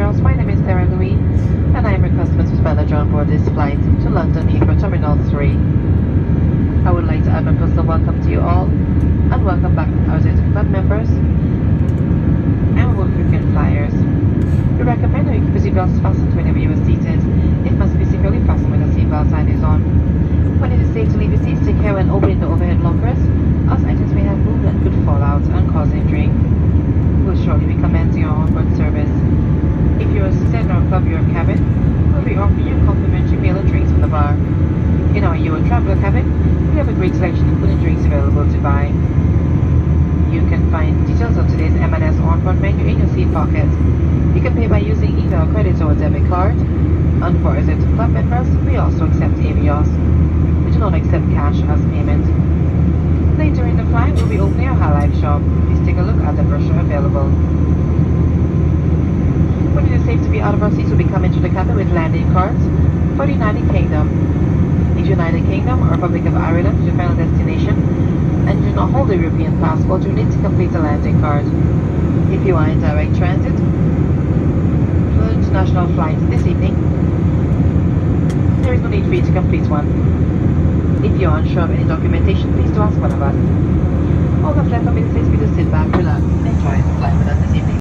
passengers, my name is Sarah Louis, and I am your customer service manager on board this flight to London Heathrow Terminal 3. I would like to add my personal welcome to you all, and welcome back our Executive Club members and work frequent flyers. We recommend that you keep your seatbelts fastened whenever you are seated. It must be securely fastened when the seatbelt sign is on. When it is safe to leave your seats, take care when opening the overhead lockers, as items may have moved and could fall out and cause injury. We will shortly be commencing our onboard service. If you are seated in our Club Europe cabin, we'll be offering you complimentary meal and drinks from the bar. In our Euro Traveler cabin, we have a great selection of food and drinks available to buy. You can find details of today's M&S onboard menu in your seat pocket. You can pay by using either a credit or a debit card. And for Executive Club members, we also accept Avios. We do not accept cash as payment. Later in the flight, we'll be opening our High Life shop. Please take a look at the brochure available. When it is safe to be out of our seats, we'll be coming to the cabin with landing cards for the United Kingdom. If United Kingdom or Republic of Ireland is your final destination, and you do not hold a European passport, you need to complete a landing card. If you are in direct transit for the international flight this evening, there is no need for you to complete one. If you are unsure of any documentation, please do ask one of us. All that's left for me to say is to sit back, relax, and enjoy the flight with us this evening.